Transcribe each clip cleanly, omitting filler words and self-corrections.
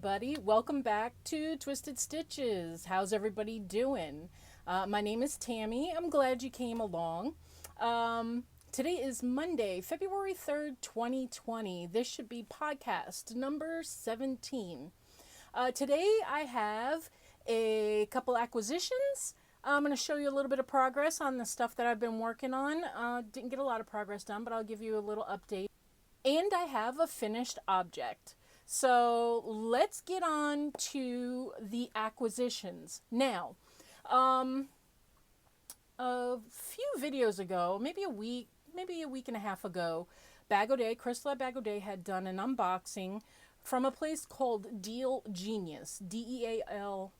everybody. Welcome back to Twisted Stitches. How's everybody doing? My name is Tammie. I'm glad you came along. Today is Monday, February 3rd, 2020. This should be podcast number 17. Today I have a couple acquisitions. I'm going to show you a little bit of progress on the stuff that I've been working on. Didn't get a lot of progress done, but I'll give you a little update. And I have a finished object. So let's get on to the acquisitions. Now, a few videos ago, maybe a week and a half ago, Bag O' Day, Crystal at Bag O' Day had done an unboxing from a place called dealgenius, Dealgenius.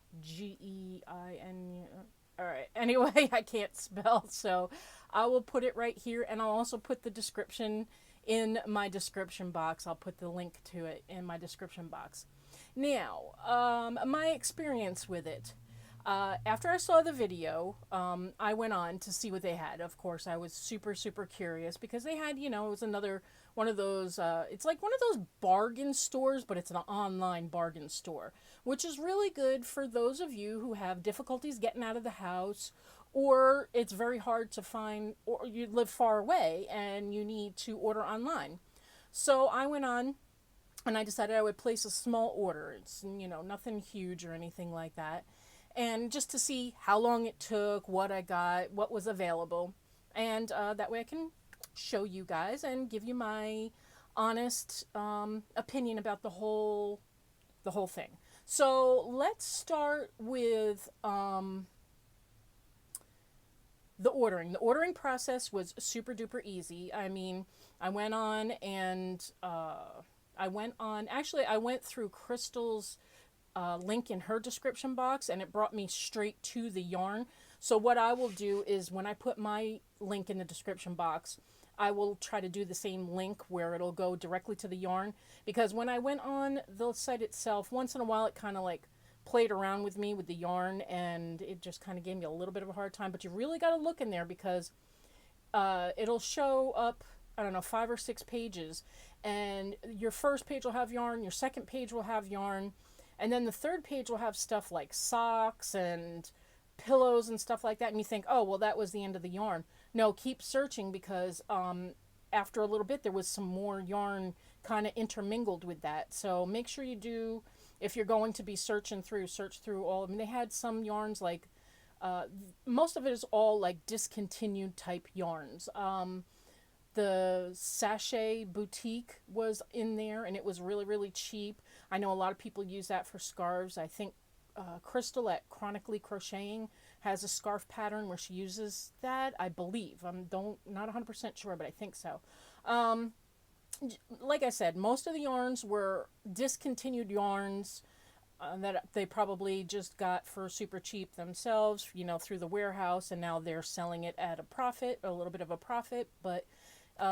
All right, anyway, I can't spell, so I will put it right here, and I'll also put the description in my description box. I'll put the link to it in my description box. Now, my experience with it. After I saw the video, I went on to see what they had. Of course, I was super curious because they had, it was another one of those, it's like one of those bargain stores, but it's an online bargain store, which is really good for those of you who have difficulties getting out of the house, or it's very hard to find, or you live far away and you need to order online. So I went on and I decided I would place a small order. It's, nothing huge or anything like that. And just to see how long it took, what I got, what was available. And that way I can show you guys and give you my honest opinion about the whole thing. So let's start with the ordering. The ordering process was super duper easy. I mean, I went through Crystal's link in her description box, and it brought me straight to the yarn. So what I will do is when I put my link in the description box, I will try to do the same link where it'll go directly to the yarn, because when I went on the site itself, once in a while it kind of like played around with me with the yarn, and it just kind of gave me a little bit of a hard time. But you really got to look in there, because it'll show up, I don't know, 5 or 6 pages, and your first page will have yarn, your second page will have yarn, and then the third page will have stuff like socks and pillows and stuff like that, and you think, oh, well, that was the end of the yarn. No, keep searching, because after a little bit there was some more yarn kind of intermingled with that. So make sure you do, if you're going to be search through all of them. They had some yarns like, most of it is all like discontinued type yarns. The Sachet Boutique was in there, and it was really cheap. I know a lot of people use that for scarves. I think Crystal at Chronically Crocheting has a scarf pattern where she uses that, I believe. I'm not 100% sure, but I think so. Like I said, most of the yarns were discontinued yarns that they probably just got for super cheap themselves, through the warehouse, and now they're selling it at a little bit of a profit, but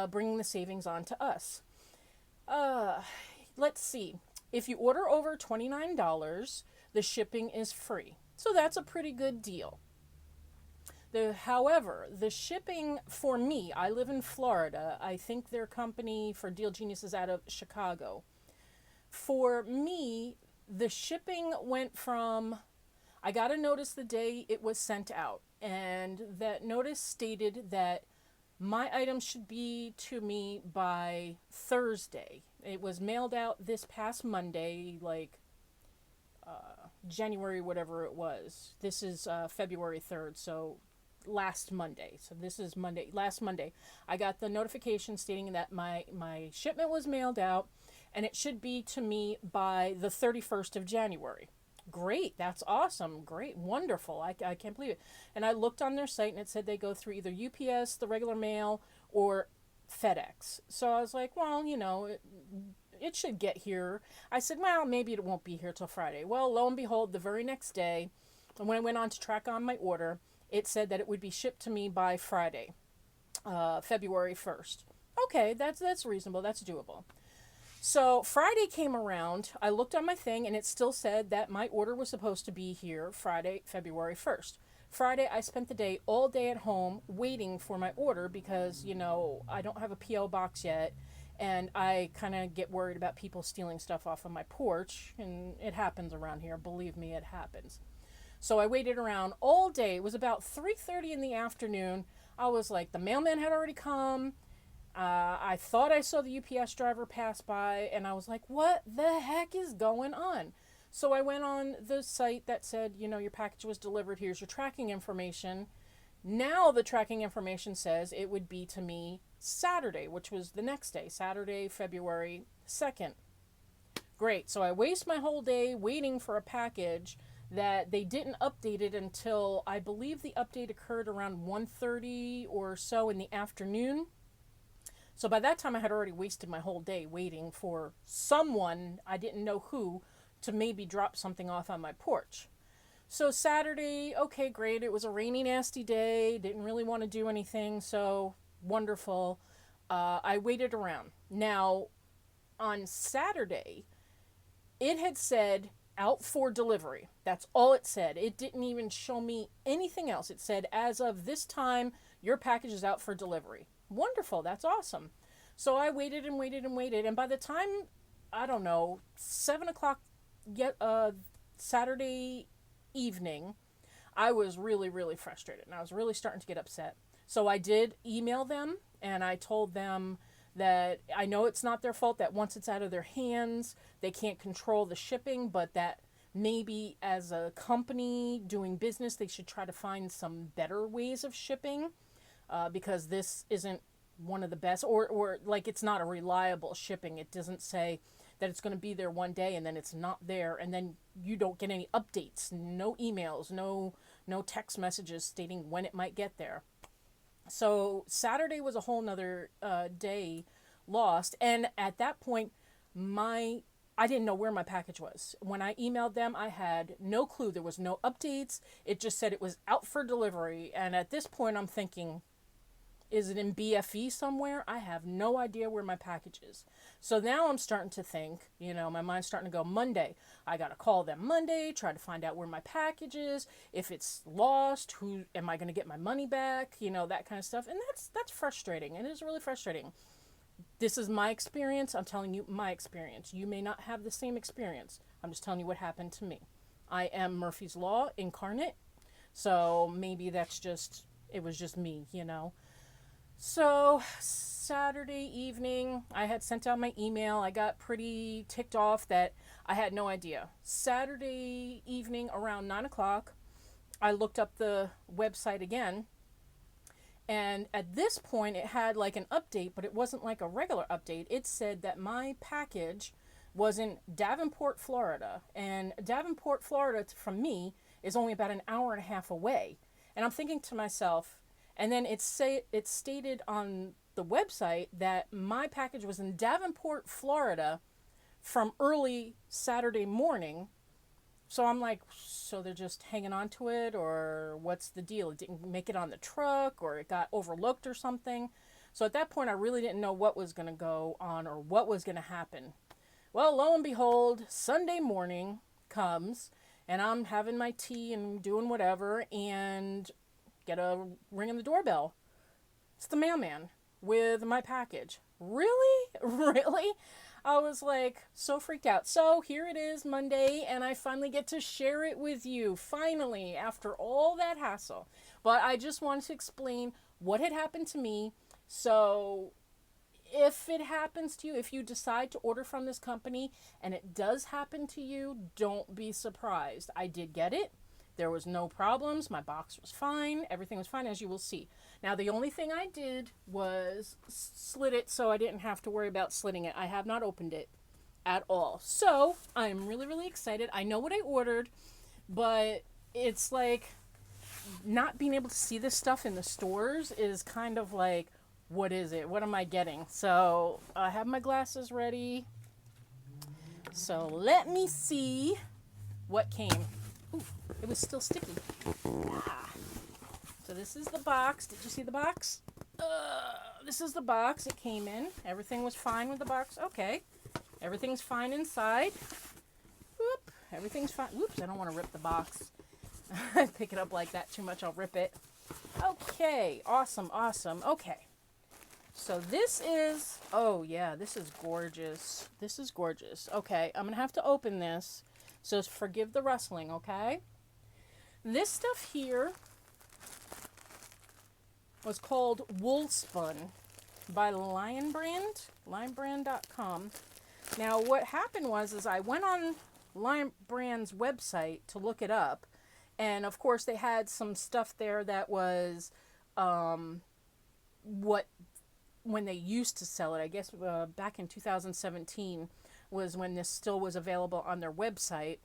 bringing the savings on to us. Let's see. If you order over $29, the shipping is free. So that's a pretty good deal. However, the shipping for me, I live in Florida. I think their company for Deal Genius is out of Chicago. For me, the shipping went from, I got a notice the day it was sent out, and that notice stated that my items should be to me by Thursday. It was mailed out this past Monday, like January, whatever it was. This is February 3rd, so last Monday. So this is Monday, last Monday. I got the notification stating that my shipment was mailed out, and it should be to me by the 31st of January. Great, that's awesome, great, wonderful, I can't believe it. And I looked on their site, and it said they go through either UPS, the regular mail, or FedEx. So I was like, well, it should get here. I said, well, maybe it won't be here till Friday. Well, lo and behold, the very next day, when I went on to track on my order, it said that it would be shipped to me by Friday, February 1st. Okay, that's reasonable, that's doable. So Friday came around, I looked on my thing, and it still said that my order was supposed to be here Friday, February 1st. Friday, I spent the day, all day at home, waiting for my order because, I don't have a P.O. box yet, And I kind of get worried about people stealing stuff off of my porch, and it happens around here. Believe me, it happens. So I waited around all day. It was about 3:30 in the afternoon. I was like, the mailman had already come. I thought I saw the UPS driver pass by, and I was like, what the heck is going on? So I went on the site that said, your package was delivered. Here's your tracking information. Now the tracking information says it would be to me Saturday, which was the next day, Saturday, February 2nd. Great. So I waste my whole day waiting for a package that they didn't update it until, I believe the update occurred around 1:30 or so in the afternoon. So by that time I had already wasted my whole day waiting for someone, I didn't know who, to maybe drop something off on my porch. So Saturday, okay, great. It was a rainy, nasty day. Didn't really want to do anything. So wonderful. I waited around. Now, on Saturday, it had said out for delivery. That's all it said. It didn't even show me anything else. It said, as of this time, your package is out for delivery. Wonderful. That's awesome. So I waited and waited and waited. And by the time, I don't know, 7 o'clock Saturday evening, I was really, really frustrated. And I was really starting to get upset. So I did email them, and I told them that I know it's not their fault, that once it's out of their hands, they can't control the shipping, but that maybe as a company doing business, they should try to find some better ways of shipping, because this isn't one of the best, or like it's not a reliable shipping. It doesn't say that it's going to be there one day and then it's not there, and then you don't get any updates, no emails, no text messages stating when it might get there. So Saturday was a whole nother day lost. And at that point, I didn't know where my package was. When I emailed them, I had no clue. There was no updates. It just said it was out for delivery. And at this point, I'm thinking, is it in BFE somewhere? I have no idea where my package is. So now I'm starting to think, my mind's starting to go, Monday. I got to call them Monday, try to find out where my package is. If it's lost, who am I going to get my money back? That kind of stuff. And that's frustrating. It is really frustrating. This is my experience. I'm telling you my experience. You may not have the same experience. I'm just telling you what happened to me. I am Murphy's Law incarnate. So maybe it was just me, So Saturday evening, I had sent out my email. I got pretty ticked off that I had no idea. Saturday evening around 9 o'clock, I looked up the website again. And at this point, it had like an update, but it wasn't like a regular update. It said that my package was in Davenport, Florida. And Davenport, Florida, from me, is only about an hour and a half away. And I'm thinking to myself, and then it stated on the website that my package was in Davenport, Florida from early Saturday morning. So I'm like, so they're just hanging on to it, or what's the deal? It didn't make it on the truck, or it got overlooked or something. So at that point, I really didn't know what was going to go on or what was going to happen. Well, lo and behold, Sunday morning comes, and I'm having my tea and doing whatever, and get a ring on the doorbell. It's the mailman with my package. Really? Really? I was like so freaked out. So here it is, Monday, and I finally get to share it with you. Finally, after all that hassle. But I just wanted to explain what had happened to me. So if it happens to you, if you decide to order from this company and it does happen to you, don't be surprised. I did get it. There was no problems. My box was fine. Everything was fine, as you will see. Now, the only thing I did was slit it so I didn't have to worry about slitting it. I have not opened it at all. So, I'm really, really excited. I know what I ordered, but it's like not being able to see this stuff in the stores is kind of like, what is it? What am I getting? So, I have my glasses ready. So, let me see what came. Ooh, it was still sticky. So this is the box. Did you see the box? This is the box it came in. Everything was fine with the box. Okay. Everything's fine inside. Whoop. Everything's fine. Whoops, I don't want to rip the box. I pick it up like that too much, I'll rip it. Okay. Awesome, awesome. Okay. So this is, oh yeah, this is gorgeous. This is gorgeous. Okay, I'm gonna have to open this, so forgive the rustling, okay? This stuff here was called Wool Spun by lionbrand.com. Now what happened was I went on Lion Brand's website to look it up, and of course they had some stuff there that was what when they used to sell it, I guess back in 2017 was when this still was available on their website.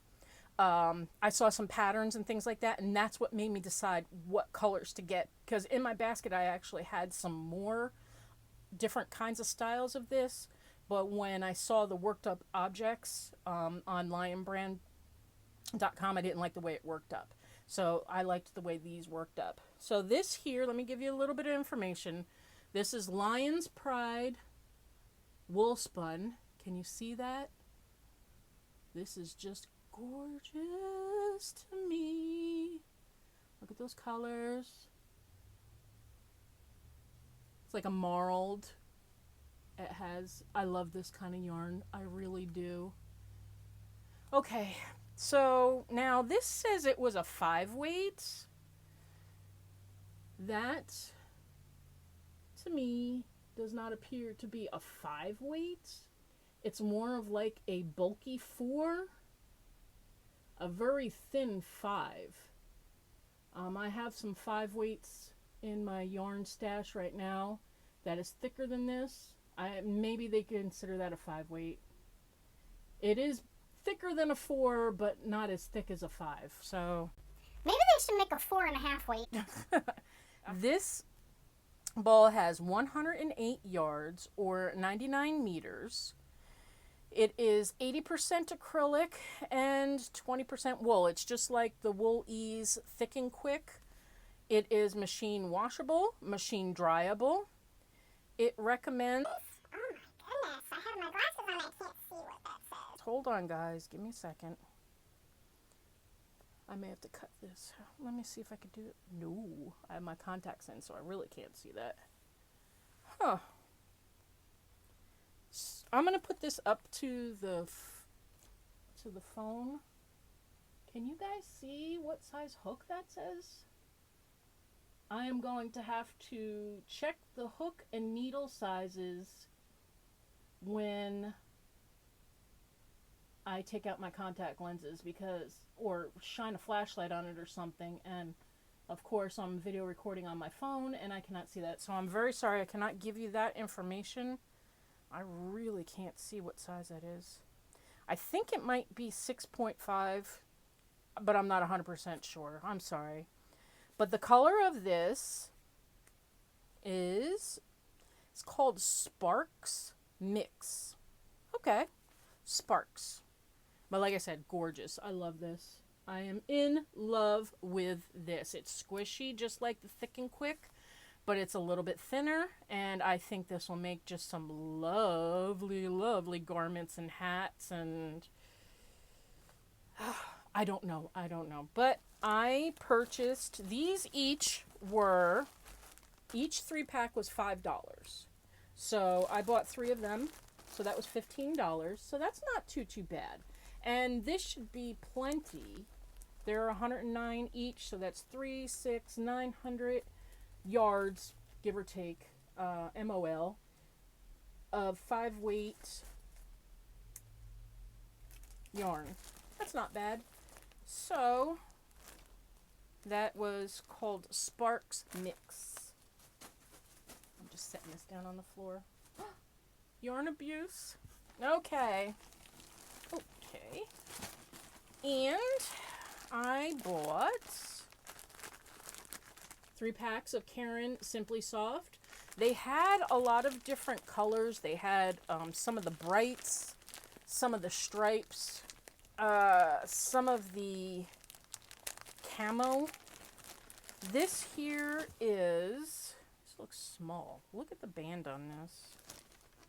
I saw some patterns and things like that, and that's what made me decide what colors to get, because in my basket I actually had some more different kinds of styles of this, but when I saw the worked up objects on lionbrand.com, I didn't like the way it worked up. So I liked the way these worked up. So this here, let me give you a little bit of information. This is Lion's Pride Wool Spun. Can you see that? This is just gorgeous to me. Look at those colors. It's like a marled. It has, I love this kind of yarn. I really do. Okay, so now this says it was a 5 weight. That, to me, does not appear to be a 5 weight. It's more of like a bulky 4, a very thin 5. I have some 5 weights in my yarn stash right now that is thicker than this. Maybe they consider that a 5 weight. It is thicker than a 4, but not as thick as a 5. So maybe they should make a 4.5 weight. This ball has 108 yards or 99 meters. It is 80% acrylic and 20% wool. It's just like the Wool Ease Thick and Quick. It is machine washable, machine dryable. It recommends... Oh my goodness, I have my glasses on, I can't see what that says. Hold on guys, give me a second. I may have to cut this. Let me see if I can do it. No, I have my contacts in, so I really can't see that. Huh. I'm gonna put this up to the phone. Can you guys see what size hook that says? I am going to have to check the hook and needle sizes when I take out my contact lenses, or shine a flashlight on it or something, and of course I'm video recording on my phone and I cannot see that. So I'm very sorry I cannot give you that information. I really can't see what size that is. I think it might be 6.5, but I'm not 100% sure. I'm sorry. But the color of this is, it's called Sparks Mix. Okay, Sparks. But like I said, gorgeous. I love this. I am in love with this. It's squishy, just like the Thick and Quick, but it's a little bit thinner, and I think this will make just some lovely, lovely garments and hats, and I don't know. But I purchased these. Each 3-pack was $5. So I bought 3 of them, so that was $15. So that's not too bad. And this should be plenty. There are 109 each, so that's 3, 6, 900 yards, give or take, MOL, of 5 weight yarn. That's not bad. So that was called Sparks Mix. I'm just setting this down on the floor. Yarn abuse. Okay. And I bought 3 packs of Caron Simply Soft. They had a lot of different colors. They had some of the brights, some of the stripes, some of the camo. This here this looks small. Look at the band on this.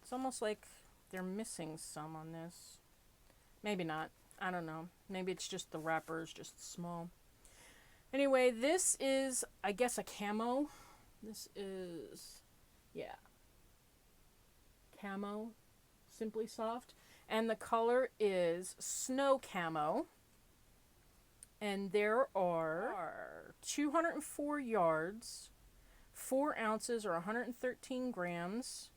It's almost like they're missing some on this. Maybe not. I don't know. Maybe it's just the wrapper is just small. Anyway, this is, I guess, a camo. This is, yeah. camo, Simply Soft. And the color is Snow Camo. And there are 204 yards, 4 ounces or 113 grams.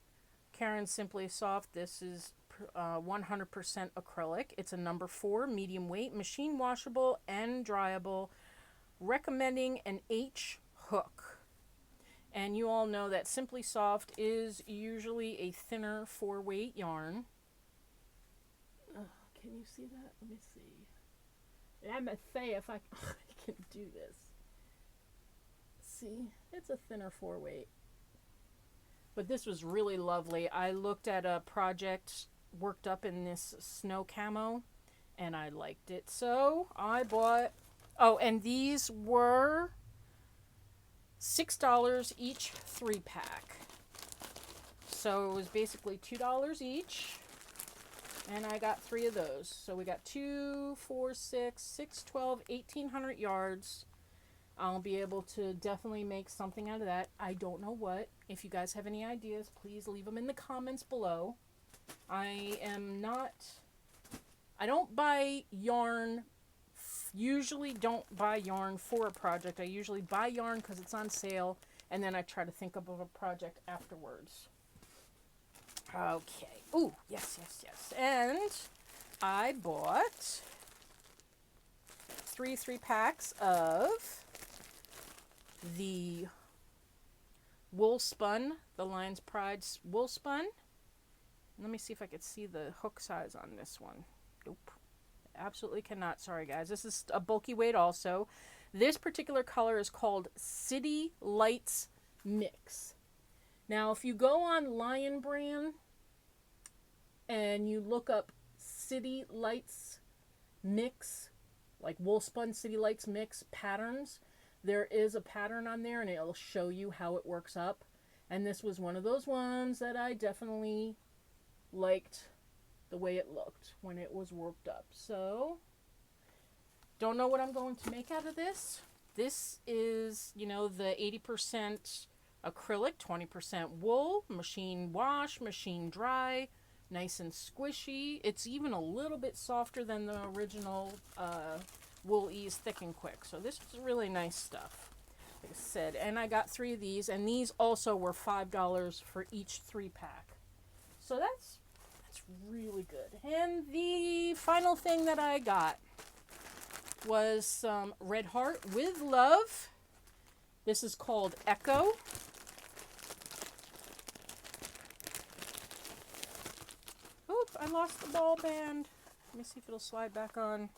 Karen Simply Soft, this is 100% acrylic. It's a number 4, medium weight, machine washable and dryable, recommending an H hook. And you all know that Simply Soft is usually a thinner 4-weight yarn. Can you see that? Let me see. I'm going to say if I can do this. See, it's a thinner 4-weight. But this was really lovely. I looked at a project worked up in this snow camo, and I liked it. So I bought, oh, and these were $6 each 3-pack. So it was basically $2 each. And I got 3 of those. So we got 2, 4, 6, 12, 1,800 yards. I'll be able to definitely make something out of that. I don't know what. If you guys have any ideas, please leave them in the comments below. I don't buy yarn, usually don't buy yarn for a project. I usually buy yarn because it's on sale, and then I try to think of a project afterwards. Okay. Ooh, yes. And I bought 3 3-packs of the wool spun, the Lion's Pride wool spun. Let me see if I could see the hook size on this one. Nope. Absolutely cannot. Sorry, guys. This is a bulky weight also. This particular color is called City Lights Mix. Now, if you go on Lion Brand and you look up City Lights Mix, like wool spun City Lights Mix patterns, there is a pattern on there and it'll show you how it works up. And this was one of those ones that I definitely liked the way it looked when it was worked up. So, don't know what I'm going to make out of this. This is, you know, the 80% acrylic, 20% wool, machine wash, machine dry, nice and squishy. It's even a little bit softer than the original Wool Ease Thick and Quick. So this is really nice stuff, like I said. And I got 3 of these, and these also were $5 for each 3-pack. So that's really good. And the final thing that I got was some Red Heart with Love. This is called Echo. Oops, I lost the ball band. Let me see if it'll slide back on.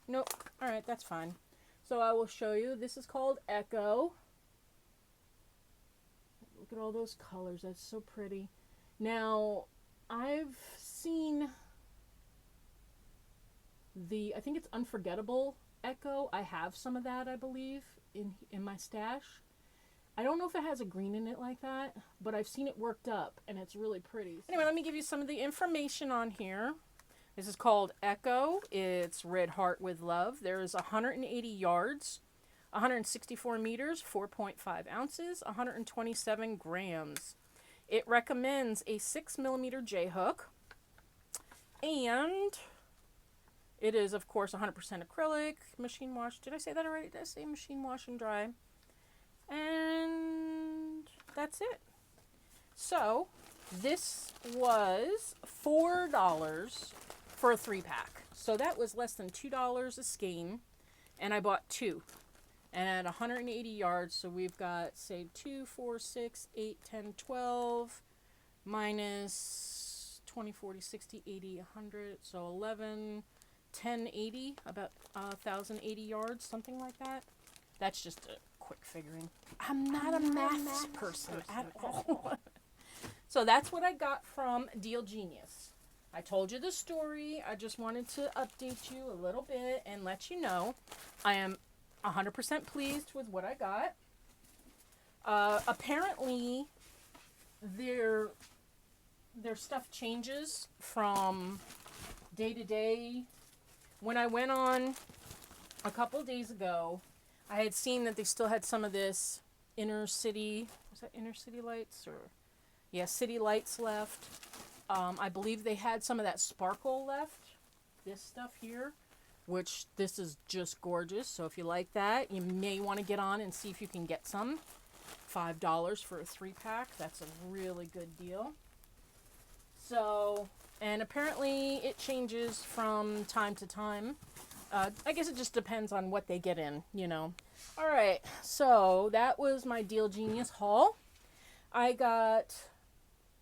Nope. Alright, that's fine. So I will show you. This is called Echo. Look at all those colors. That's so pretty. Now, I've seen I think it's Unforgettable Echo. I have some of that, I believe, in my stash. I don't know if it has a green in it like that, but I've seen it worked up, and it's really pretty. Anyway, let me give you some of the information on here. This is called Echo. It's Red Heart with Love. There's 180 yards, 164 meters, 4.5 ounces, 127 grams. It recommends a 6mm J-hook, and it is, of course, 100% acrylic, machine wash. Did I say that already? Did I say machine wash and dry? And that's it. So, this was $4 for a 3-pack. So that was less than $2 a skein, and I bought 2. And at 180 yards, so we've got, say, 2, 4, 6, 8, 10, 12, minus 20, 40, 60, 80, 100, so 11, 10, 80, about 1,080 yards, something like that. That's just a quick figuring. I'm not a math person at all. So that's what I got from Deal Genius. I told you the story. I just wanted to update you a little bit and let you know I am 100% pleased with what I got. Apparently, their stuff changes from day to day. When I went on a couple days ago, I had seen that they still had some of this Inner City, was that Inner City Lights? Or Yeah, City Lights left. I believe they had some of that sparkle left. This stuff here, which this is just gorgeous. So if you like that, you may want to get on and see if you can get some. $5 for a 3-pack. That's a really good deal. So, and apparently it changes from time to time. I guess it just depends on what they get in, you know. All right, so that was my Deal Genius haul. I got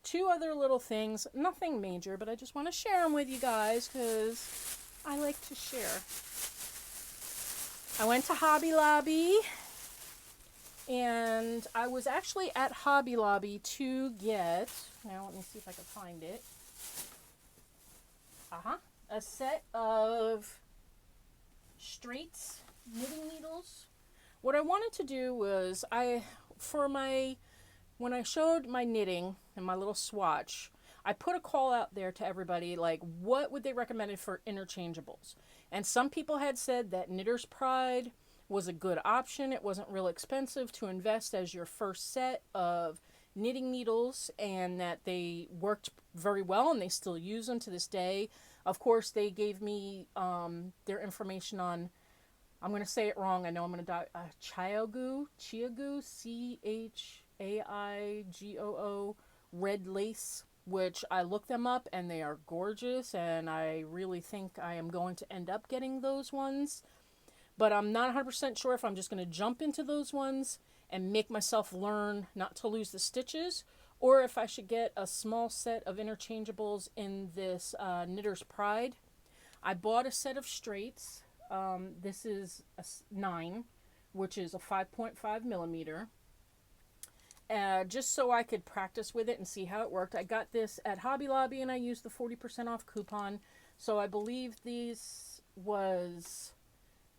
2 other little things, nothing major, but I just want to share them with you guys because I like to share. I went to Hobby Lobby, and I was actually at Hobby Lobby to get, now let me see if I can find it, a set of straights knitting needles. What I wanted to do was, when I showed my knitting and my little swatch, I put a call out there to everybody, like, what would they recommend for interchangeables? And some people had said that Knitter's Pride was a good option. It wasn't real expensive to invest as your first set of knitting needles, and that they worked very well, and they still use them to this day. Of course, they gave me their information on, I'm going to say it wrong, I know I'm going to die, Chiagoo, Chaiagoo, red lace, which I looked them up, and they are gorgeous, and I really think I am going to end up getting those ones. But I'm not 100% sure if I'm just going to jump into those ones and make myself learn not to lose the stitches, or if I should get a small set of interchangeables in this Knitter's Pride. I bought a set of straights. This is a 9, which is a 5.5 millimeter. Just so I could practice with it and see how it worked. I got this at Hobby Lobby, and I used the 40% off coupon. So I believe these was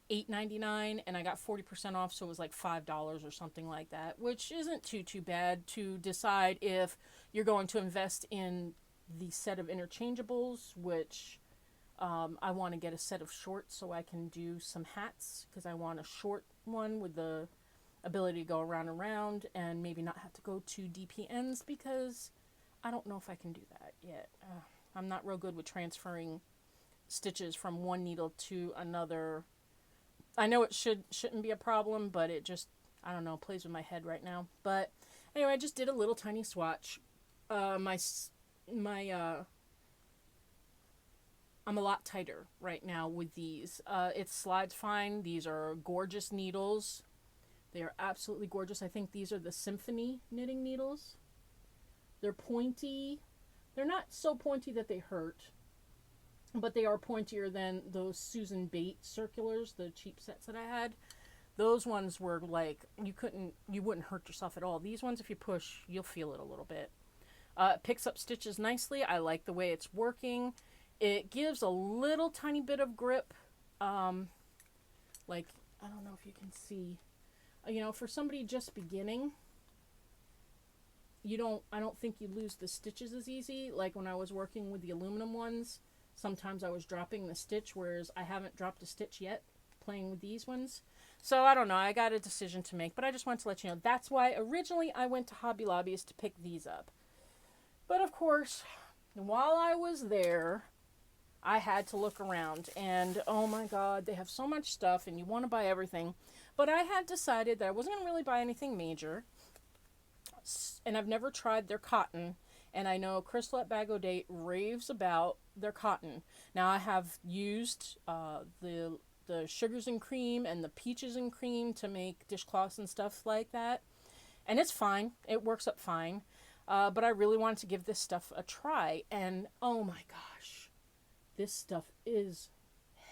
$8.99, and I got 40% off, so it was like $5 or something like that, which isn't too bad to decide if you're going to invest in the set of interchangeables, which I want to get a set of shorts so I can do some hats, because I want a short one with the ability to go around and around and maybe not have to go to DPNs, because I don't know if I can do that yet. I'm not real good with transferring stitches from one needle to another. I know it shouldn't be a problem, but it just, I don't know, plays with my head right now. But anyway, I just did a little tiny swatch. I'm a lot tighter right now with these. It slides fine. These are gorgeous needles. They are absolutely gorgeous. I think these are the Symphony knitting needles. They're pointy. They're not so pointy that they hurt, but they are pointier than those Susan Bate circulars, the cheap sets that I had. Those ones were like, you wouldn't hurt yourself at all. These ones, if you push, you'll feel it a little bit. It picks up stitches nicely. I like the way it's working. It gives a little tiny bit of grip. Like, I don't know if you can see. You know, for somebody just beginning, I don't think you lose the stitches as easy. Like when I was working with the aluminum ones, sometimes I was dropping the stitch, whereas I haven't dropped a stitch yet playing with these ones. So I don't know, I got a decision to make, but I just wanted to let you know that's why originally I went to Hobby Lobby, is to pick these up. But of course, while I was there, I had to look around, and oh my god, they have so much stuff and you want to buy everything. But I had decided that I wasn't going to really buy anything major, and I've never tried their cotton, and I know Crystal at Bag O' Date raves about their cotton. Now I have used the sugars and cream and the peaches and cream to make dishcloths and stuff like that, and it's fine. It works up fine. But I really wanted to give this stuff a try, and oh my gosh, this stuff is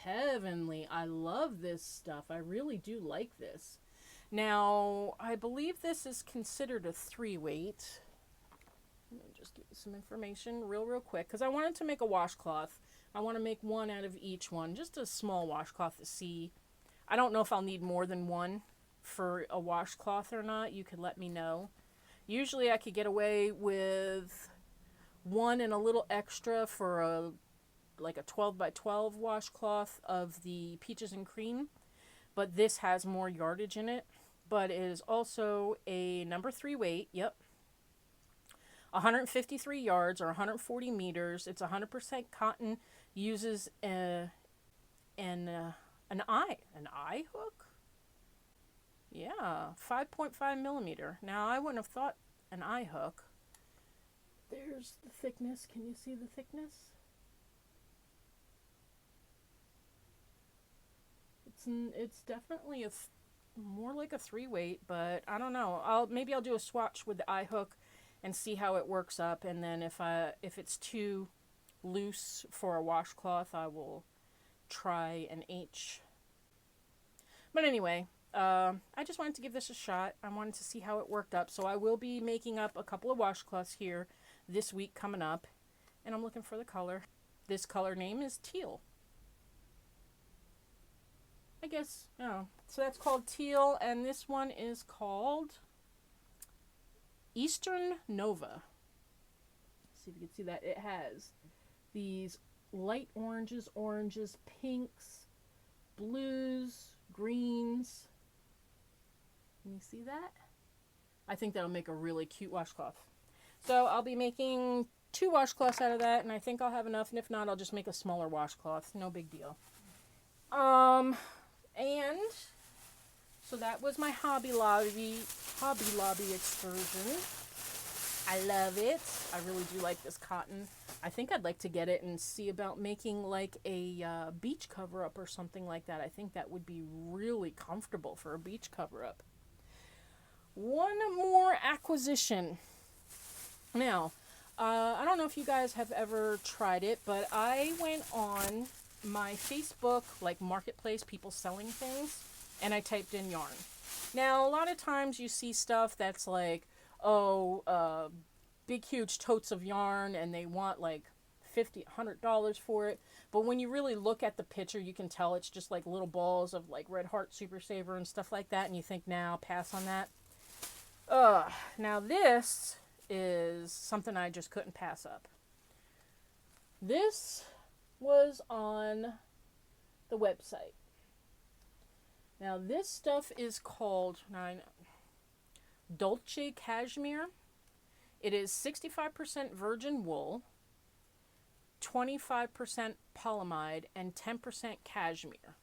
heavenly. I love this stuff. I really do like this. Now, I believe this is considered a 3-weight. Let me just give you some information real quick, because I wanted to make a washcloth. I want to make one out of each one, just a small washcloth to see. I don't know if I'll need more than one for a washcloth or not. You could let me know. Usually I could get away with one and a little extra for like a 12 by 12 washcloth of the peaches and cream, but this has more yardage in it. But it is also a number 3 weight. Yep. 153 yards or 140 meters. It's 100% cotton. Uses an eye hook. Yeah, 5.5 millimeter. Now I wouldn't have thought an eye hook. There's the thickness. Can you see the thickness? It's definitely more like a 3-weight, but I don't know. Maybe I'll do a swatch with the eye hook and see how it works up, and then if it's too loose for a washcloth, I will try an H. But anyway, I just wanted to give this a shot. I wanted to see how it worked up, so I will be making up a couple of washcloths here this week coming up, and I'm looking for the color. This color name is teal. I guess, oh, so that's called teal, and this one is called Eastern Nova. Let's see if you can see that. It has these light oranges, pinks, blues, greens. Can you see that? I think that'll make a really cute washcloth. So I'll be making 2 washcloths out of that, and I think I'll have enough, and if not, I'll just make a smaller washcloth. No big deal. And so that was my Hobby Lobby excursion. I love it. I really do like this cotton. I think I'd like to get it and see about making like a beach cover-up or something like that. I think that would be really comfortable for a beach cover-up. One more acquisition. Now, I don't know if you guys have ever tried it, but I went on my Facebook like marketplace, people selling things, and I typed in yarn. Now a lot of times you see stuff that's like, big huge totes of yarn, and they want like $50-$100 for it, but when you really look at the picture, you can tell it's just like little balls of like Red Heart Super Saver and stuff like that, and you think, now pass on that. Now this is something I just couldn't pass up. This was on the website. Now this stuff is called Dolce Cashmere. It is 65% virgin wool, 25% polyamide, and 10% cashmere.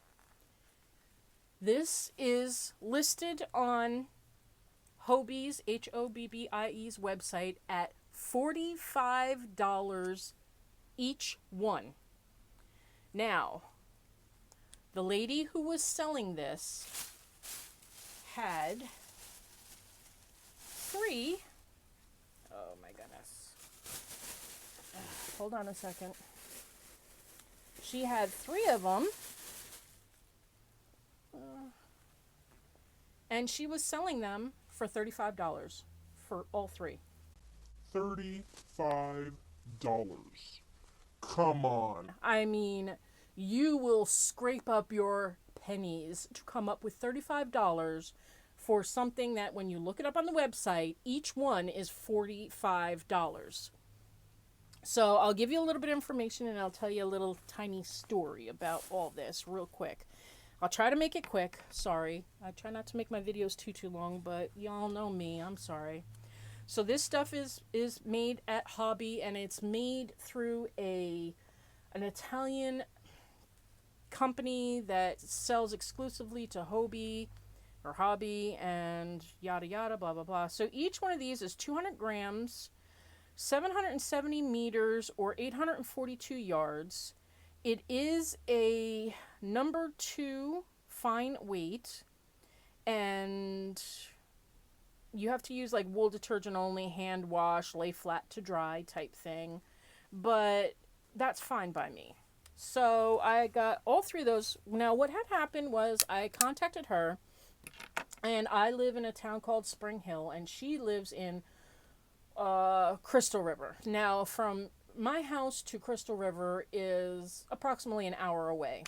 This is listed on Hobbies, Hobbie's website at $45 each one. Now, the lady who was selling this had 3. Oh my goodness. Hold on a second. She had 3 of them. And she was selling them for $35 for all 3. $35. Come on. I mean, you will scrape up your pennies to come up with $35 for something that when you look it up on the website, each one is $45. So I'll give you a little bit of information, and I'll tell you a little tiny story about all this real quick. I'll try to make it quick. Sorry. I try not to make my videos too long, but y'all know me. I'm sorry. So this stuff is made at Hobby, and it's made through an Italian company that sells exclusively to Hobby and yada yada, blah blah blah. So each one of these is 200 grams, 770 meters, or 842 yards. It is a number 2 fine weight, and you have to use like wool detergent only, hand wash, lay flat to dry type thing, but that's fine by me. So I got all 3 of those. Now what had happened was I contacted her, and I live in a town called Spring Hill, and she lives in Crystal River. Now from my house to Crystal River is approximately an hour away.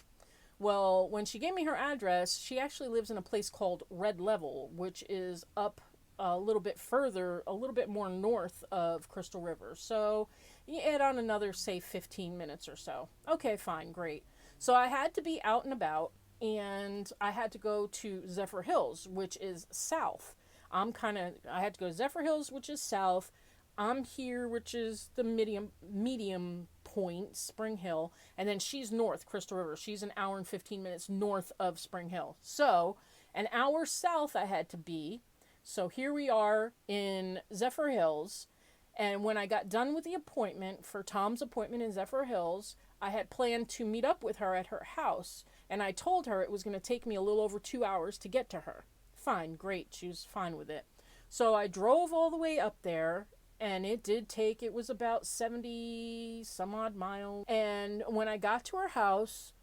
Well, when she gave me her address, she actually lives in a place called Red Level, which is up a little bit further, a little bit more north of Crystal River. So you add on another, say, 15 minutes or so. Okay, fine, great. So I had to be out and about, and I had to go to Zephyr Hills, which is south. I had to go to Zephyr Hills, which is south, I'm here, which is the medium point, Spring Hill, and then she's north, Crystal River. She's an hour and 15 minutes north of Spring Hill. So, an hour south I had to be. So here we are in Zephyr Hills. And when I got done with the appointment for Tom's appointment in Zephyr Hills, I had planned to meet up with her at her house. And I told her it was going to take me a little over 2 hours to get to her. Fine, great. She was fine with it. So I drove all the way up there, and it was about 70 some odd miles. And when I got to her house,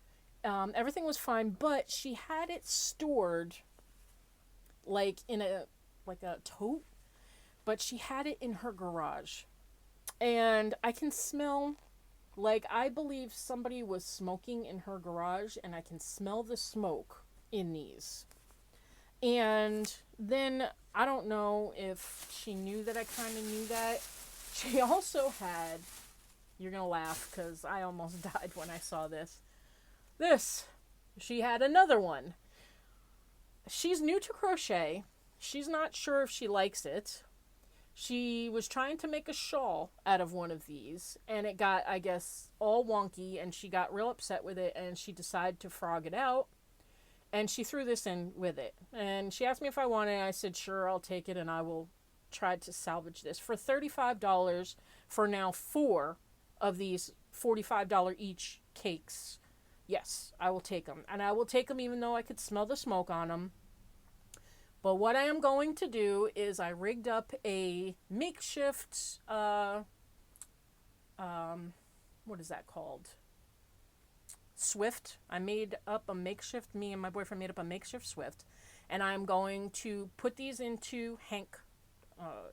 everything was fine, but she had it stored like in a tote, but she had it in her garage. And I can smell, like, I believe somebody was smoking in her garage, and I can smell the smoke in these. And then, I don't know if she knew that I kind of knew that. She also had, you're going to laugh because I almost died when I saw this. She had another one. She's new to crochet. She's not sure if she likes it. She was trying to make a shawl out of one of these, and it got, I guess, all wonky, and she got real upset with it, and she decided to frog it out, and she threw this in with it. And she asked me if I wanted it. I said, sure, I'll take it, and I will try to salvage this. For $35 for now 4 of these $45 each cakes. Yes, I will take them. And I will take them even though I could smell the smoke on them. But what I am going to do is I rigged up a makeshift, what is that called? Swift. Me and my boyfriend made up a makeshift Swift. And I'm going to put these into Hank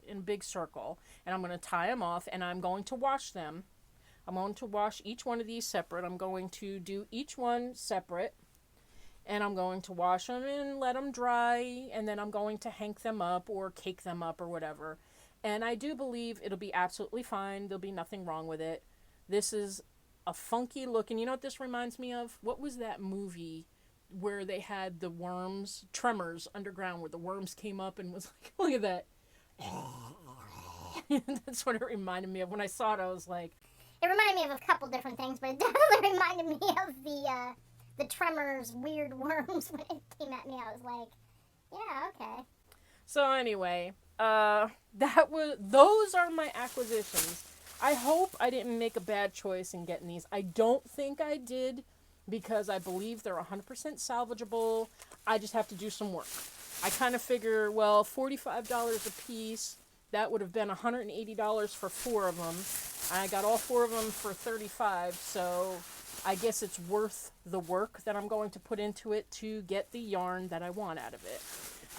in a big circle. And I'm going to tie them off, and I'm going to wash them. I'm going to wash each one of these separate. I'm going to do each one separate. And I'm going to wash them and let them dry, and then I'm going to hank them up or cake them up or whatever. And I do believe it'll be absolutely fine. There'll be nothing wrong with it. This is a funky look. And you know what this reminds me of? What was that movie where they had the worms, Tremors, underground, where the worms came up and was like, look at that. That's what it reminded me of. When I saw it, I was like... It reminded me of a couple different things, but it definitely reminded me of the Tremors weird worms. When it came at me, I was like, yeah, okay. So anyway, those are my acquisitions. I hope I didn't make a bad choice in getting these. I don't think I did, because I believe they're 100% salvageable. I just have to do some work. I kind of figure, well, $45 a piece, that would have been $180 for 4 of them. I got all 4 of them for $35, so I guess it's worth the work that I'm going to put into it to get the yarn that I want out of it.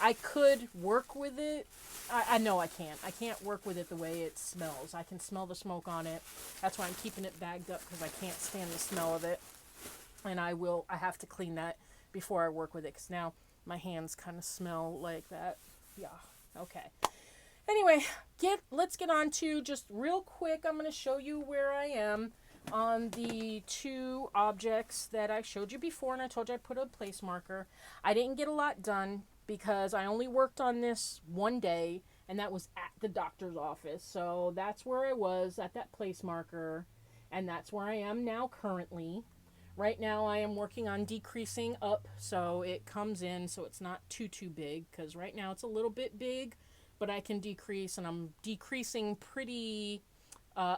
I could work with it. I know I can't. I can't work with it the way it smells. I can smell the smoke on it. That's why I'm keeping it bagged up, because I can't stand the smell of it. And I have to clean that before I work with it, because now my hands kind of smell like that. Yeah, okay. Anyway, let's get on to, just real quick, I'm going to show you where I am on the 2 objects that I showed you before, and I told you I put a place marker. I didn't get a lot done because I only worked on this one day, and that was at the doctor's office. So that's where I was, at that place marker, and that's where I am now currently. Right now I am working on decreasing up so it comes in so it's not too big, because right now it's a little bit big, but I can decrease, and I'm decreasing pretty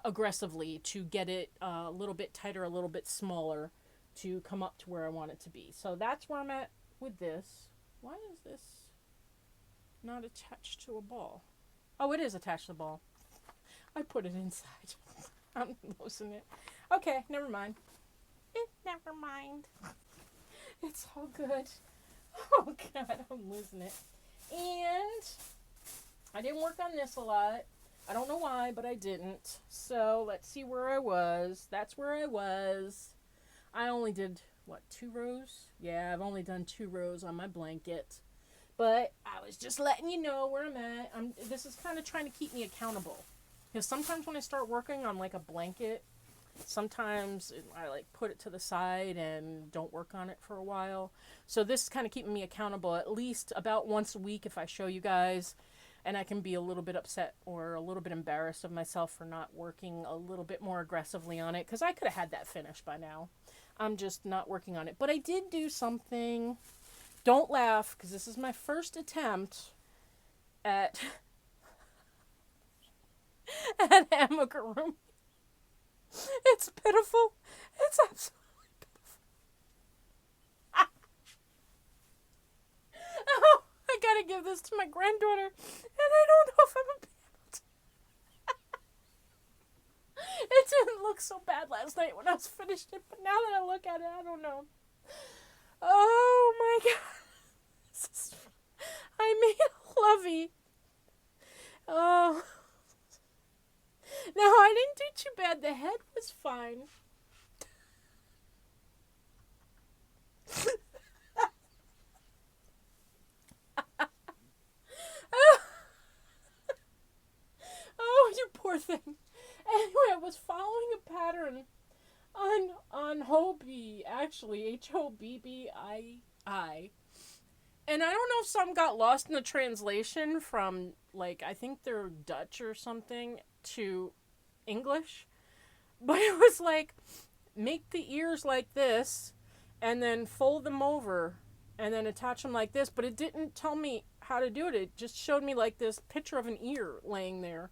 aggressively to get it a little bit tighter, a little bit smaller, to come up to where I want it to be. So that's where I'm at with this. Why is this not attached to a ball? Oh, it is attached to the ball. I put it inside. I'm losing it. Okay, never mind. Never mind. It's all good. Oh, God, I'm losing it. And I didn't work on this a lot. I don't know why, but I didn't. So let's see where I was. That's where I was. I only did, 2 rows? Yeah, I've only done 2 rows on my blanket. But I was just letting you know where I'm at. This is kind of trying to keep me accountable. Because sometimes when I start working on like a blanket, sometimes I like put it to the side and don't work on it for a while. So this is kind of keeping me accountable, at least about once a week if I show you guys. and I can be a little bit upset or a little bit embarrassed of myself for not working a little bit more aggressively on it, because I could have had that finished by now. I'm just not working on it. But I did do something. Don't laugh, because this is my first attempt at at amigurumi. It's pitiful. It's absolutely pitiful. Oh, I gotta give this to my granddaughter, and I don't know if I'm gonna be able to. It didn't look so bad last night when I was finished it, but now that I look at it, I don't know. Oh my god. I made a lovey. Oh. No, I didn't do too bad. The head was fine. Oh, you poor thing. Anyway, I was following a pattern on Hobbii, actually, Hobbii. And I don't know if some got lost in the translation from, like, I think they're Dutch or something to English. But it was like, make the ears like this, and then fold them over, and then attach them like this. But it didn't tell me how to do it. It just showed me, like, this picture of an ear laying there.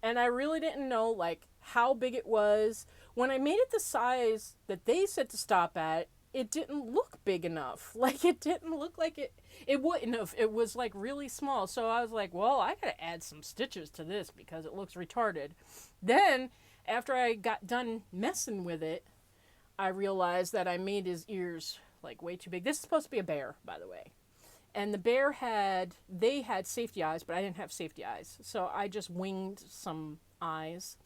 And I really didn't know, like, how big it was. When I made it the size that they said to stop at, it didn't look big enough. Like, it didn't look like it wouldn't have. It was, like, really small. So I was like, well, I gotta add some stitches to this because it looks retarded. Then, after I got done messing with it, I realized that I made his ears, like, way too big. This is supposed to be a bear, by the way. And the bear had safety eyes, but I didn't have safety eyes. So I just winged some eyes.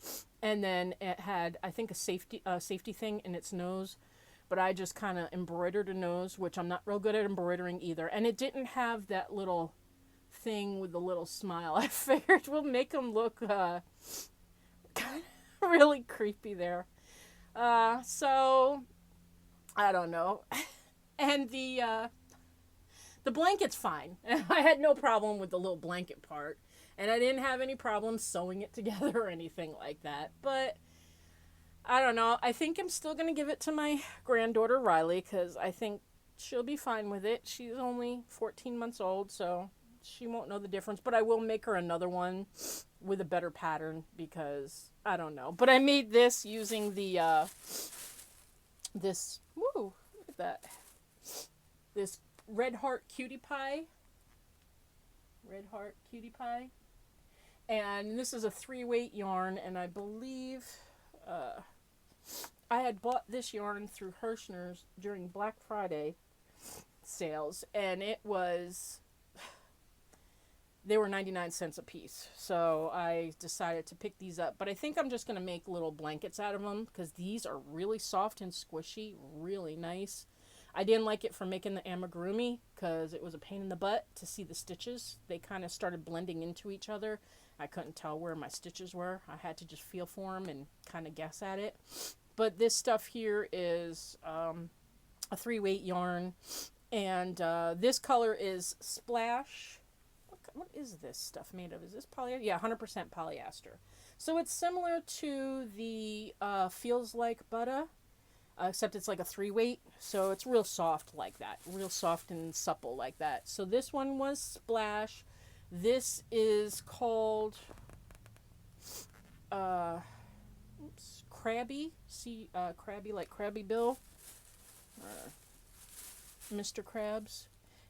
And then it had, I think, a safety thing in its nose. But I just kind of embroidered a nose, which I'm not real good at embroidering either. And it didn't have that little thing with the little smile. I figured we'll make them look kind of really creepy there. So, I don't know. And the blanket's fine. I had no problem with the little blanket part. And I didn't have any problem sewing it together or anything like that. But I don't know. I think I'm still going to give it to my granddaughter, Riley, because I think she'll be fine with it. She's only 14 months old, so she won't know the difference. But I will make her another one with a better pattern because, I don't know. But I made this using the, look at that. This Red Heart Cutie Pie. And this is a 3-weight yarn, and I believe I had bought this yarn through Hirschner's during Black Friday sales, and they were 99 cents a piece. So I decided to pick these up, but I think I'm just going to make little blankets out of them because these are really soft and squishy, really nice. I didn't like it for making the amigurumi because it was a pain in the butt to see the stitches. They kind of started blending into each other. I couldn't tell where my stitches were. I had to just feel for them and kind of guess at it. But this stuff here is a 3-weight yarn. And this color is Splash. What is this stuff made of? Is this polyester? Yeah, 100% polyester. So it's similar to the Feels Like Butter. Except it's like a 3-weight, so it's real soft like that. Real soft and supple like that. So this one was Splash. This is called Krabby. See, Krabby like Krabby Bill. Mr. Krabs.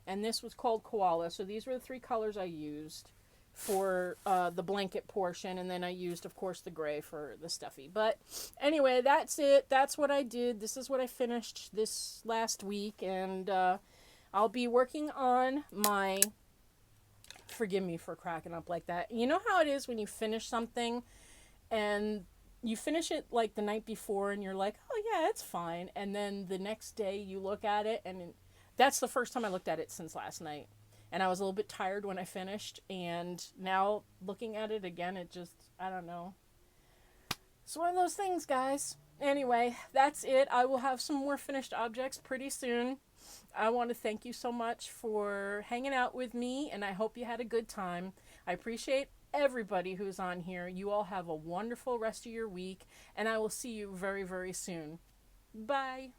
And this was called Koala. So these were the 3 colors I used for the blanket portion, and then I used, of course, the gray for the stuffy. But anyway, that's it. That's what I did. This is what I finished this last week, and I'll be working on my, forgive me for cracking up like that. You know how it is when you finish something and you finish it like the night before and you're like, oh yeah, it's fine, and then the next day you look at it, and that's the first time I looked at it since last night. And I was a little bit tired when I finished. And now looking at it again, it just, I don't know. It's one of those things, guys. Anyway, that's it. I will have some more finished objects pretty soon. I want to thank you so much for hanging out with me, and I hope you had a good time. I appreciate everybody who's on here. You all have a wonderful rest of your week, and I will see you very, very soon. Bye.